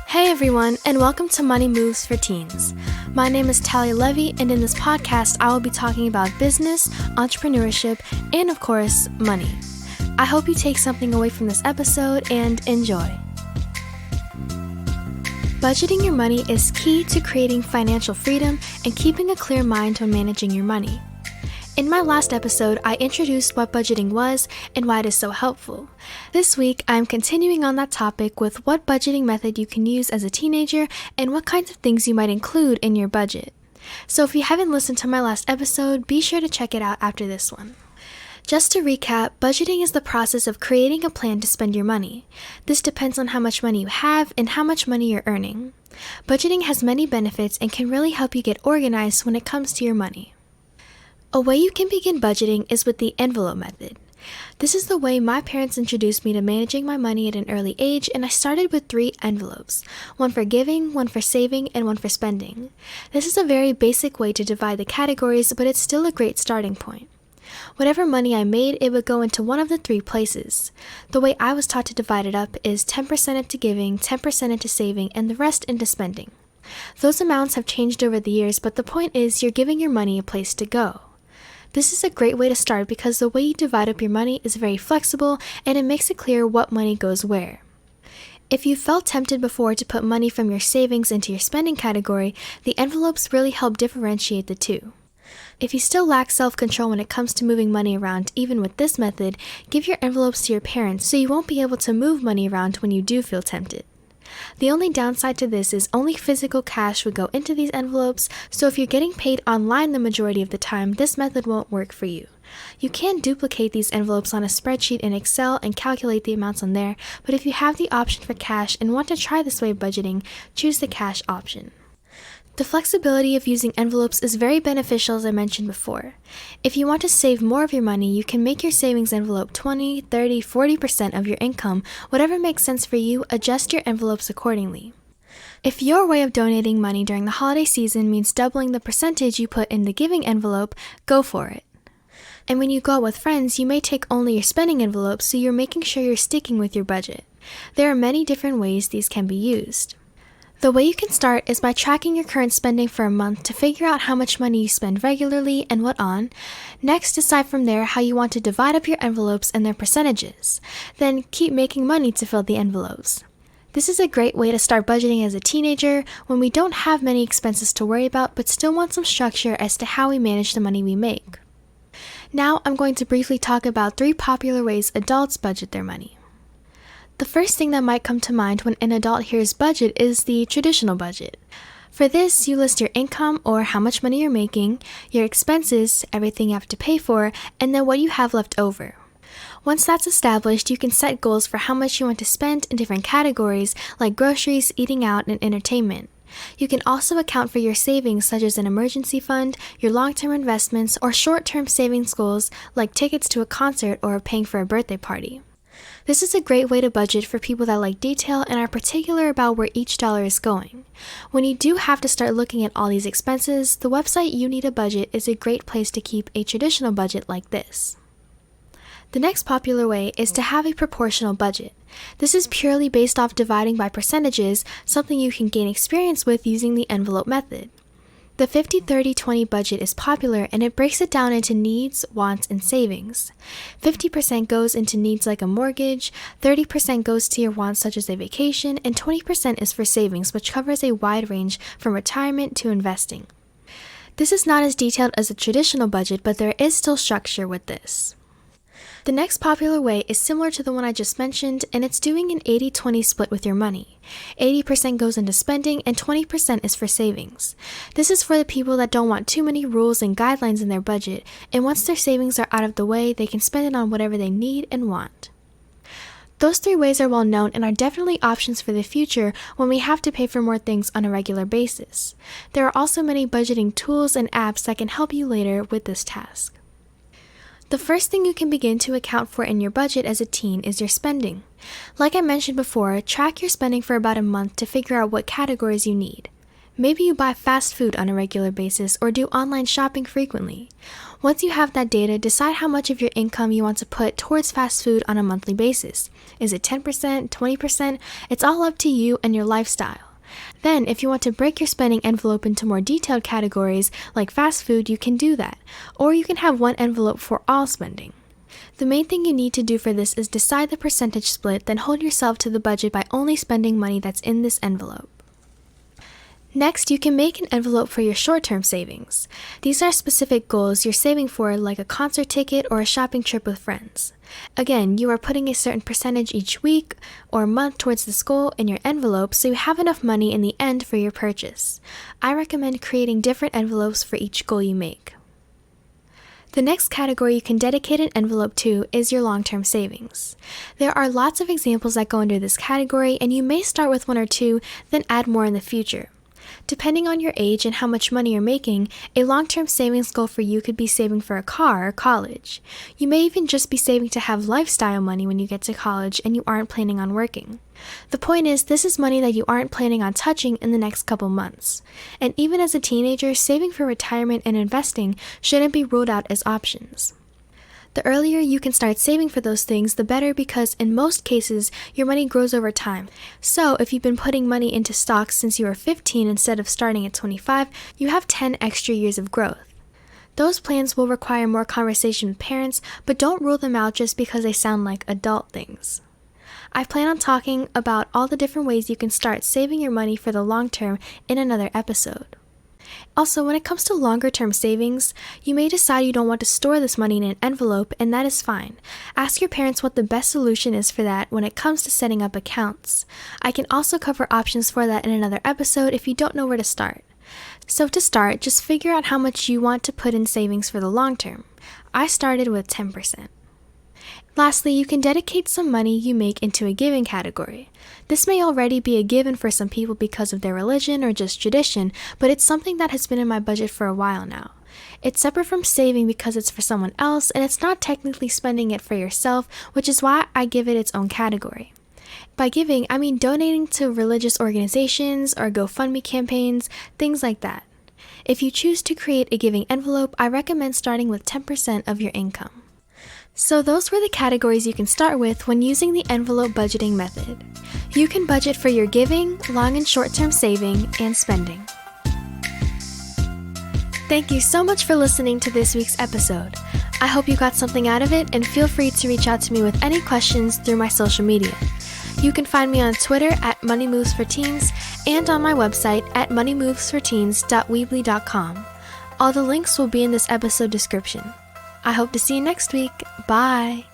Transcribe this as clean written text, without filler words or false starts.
Hey everyone, and welcome to Money Moves for Teens. My name is Talia Levy, and in this podcast, I will be talking about business, entrepreneurship, and of course, money. I hope you take something away from this episode and enjoy. Budgeting your money is key to creating financial freedom and keeping a clear mind when managing your money. In my last episode, I introduced what budgeting was and why it is so helpful. This week, I am continuing on that topic with what budgeting method you can use as a teenager and what kinds of things you might include in your budget. So if you haven't listened to my last episode, be sure to check it out after this one. Just to recap, budgeting is the process of creating a plan to spend your money. This depends on how much money you have and how much money you're earning. Budgeting has many benefits and can really help you get organized when it comes to your money. A way you can begin budgeting is with the envelope method. This is the way my parents introduced me to managing my money at an early age, and I started with 3 envelopes, one for giving, one for saving, and one for spending. This is a very basic way to divide the categories, but it's still a great starting point. Whatever money I made, it would go into one of the 3 places. The way I was taught to divide it up is 10% into giving, 10% into saving, and the rest into spending. Those amounts have changed over the years, but the point is you're giving your money a place to go. This is a great way to start because the way you divide up your money is very flexible and it makes it clear what money goes where. If you felt tempted before to put money from your savings into your spending category, the envelopes really help differentiate the two. If you still lack self-control when it comes to moving money around, even with this method, give your envelopes to your parents so you won't be able to move money around when you do feel tempted. The only downside to this is only physical cash would go into these envelopes, so if you're getting paid online the majority of the time, this method won't work for you. You can duplicate these envelopes on a spreadsheet in Excel and calculate the amounts on there, but if you have the option for cash and want to try this way of budgeting, choose the cash option. The flexibility of using envelopes is very beneficial, as I mentioned before. If you want to save more of your money, you can make your savings envelope 20, 30, 40% of your income. Whatever makes sense for you, adjust your envelopes accordingly. If your way of donating money during the holiday season means doubling the percentage you put in the giving envelope, go for it. And when you go out with friends, you may take only your spending envelope, so you're making sure you're sticking with your budget. There are many different ways these can be used. The way you can start is by tracking your current spending for a month to figure out how much money you spend regularly and what on. Next, decide from there how you want to divide up your envelopes and their percentages. Then keep making money to fill the envelopes. This is a great way to start budgeting as a teenager when we don't have many expenses to worry about but still want some structure as to how we manage the money we make. Now I'm going to briefly talk about 3 popular ways adults budget their money. The first thing that might come to mind when an adult hears budget is the traditional budget. For this, you list your income or how much money you're making, your expenses, everything you have to pay for, and then what you have left over. Once that's established, you can set goals for how much you want to spend in different categories like groceries, eating out, and entertainment. You can also account for your savings such as an emergency fund, your long-term investments, or short-term savings goals like tickets to a concert or paying for a birthday party. This is a great way to budget for people that like detail and are particular about where each dollar is going. When you do have to start looking at all these expenses, the website You Need a Budget is a great place to keep a traditional budget like this. The next popular way is to have a proportional budget. This is purely based off dividing by percentages, something you can gain experience with using the envelope method. The 50-30-20 budget is popular and it breaks it down into needs, wants, and savings. 50% goes into needs like a mortgage, 30% goes to your wants such as a vacation, and 20% is for savings, which covers a wide range from retirement to investing. This is not as detailed as a traditional budget, but there is still structure with this. The next popular way is similar to the one I just mentioned, and it's doing an 80-20 split with your money. 80% goes into spending and 20% is for savings. This is for the people that don't want too many rules and guidelines in their budget, and once their savings are out of the way, they can spend it on whatever they need and want. Those 3 ways are well known and are definitely options for the future when we have to pay for more things on a regular basis. There are also many budgeting tools and apps that can help you later with this task. The first thing you can begin to account for in your budget as a teen is your spending. Like I mentioned before, track your spending for about a month to figure out what categories you need. Maybe you buy fast food on a regular basis or do online shopping frequently. Once you have that data, decide how much of your income you want to put towards fast food on a monthly basis. Is it 10%, 20%? It's all up to you and your lifestyle. Then, if you want to break your spending envelope into more detailed categories, like fast food, you can do that. Or you can have one envelope for all spending. The main thing you need to do for this is decide the percentage split, then hold yourself to the budget by only spending money that's in this envelope. Next, you can make an envelope for your short-term savings. These are specific goals you're saving for, like a concert ticket or a shopping trip with friends. Again, you are putting a certain percentage each week or month towards this goal in your envelope so you have enough money in the end for your purchase. I recommend creating different envelopes for each goal you make. The next category you can dedicate an envelope to is your long-term savings. There are lots of examples that go under this category, and you may start with one or two, then add more in the future. Depending on your age and how much money you're making, a long-term savings goal for you could be saving for a car or college. You may even just be saving to have lifestyle money when you get to college and you aren't planning on working. The point is, this is money that you aren't planning on touching in the next couple months. And even as a teenager, saving for retirement and investing shouldn't be ruled out as options. The earlier you can start saving for those things, the better, because in most cases, your money grows over time. So if you've been putting money into stocks since you were 15 instead of starting at 25, you have 10 extra years of growth. Those plans will require more conversation with parents, but don't rule them out just because they sound like adult things. I plan on talking about all the different ways you can start saving your money for the long term in another episode. Also, when it comes to longer-term savings, you may decide you don't want to store this money in an envelope, and that is fine. Ask your parents what the best solution is for that when it comes to setting up accounts. I can also cover options for that in another episode if you don't know where to start. So to start, just figure out how much you want to put in savings for the long term. I started with 10%. Lastly, you can dedicate some money you make into a giving category. This may already be a given for some people because of their religion or just tradition, but it's something that has been in my budget for a while now. It's separate from saving because it's for someone else, and it's not technically spending it for yourself, which is why I give it its own category. By giving, I mean donating to religious organizations or GoFundMe campaigns, things like that. If you choose to create a giving envelope, I recommend starting with 10% of your income. So those were the categories you can start with when using the envelope budgeting method. You can budget for your giving, long and short-term saving, and spending. Thank you so much for listening to this week's episode. I hope you got something out of it, and feel free to reach out to me with any questions through my social media. You can find me on Twitter at MoneyMovesForTeens and on my website at moneymovesforteens.weebly.com. All the links will be in this episode description. I hope to see you next week. Bye!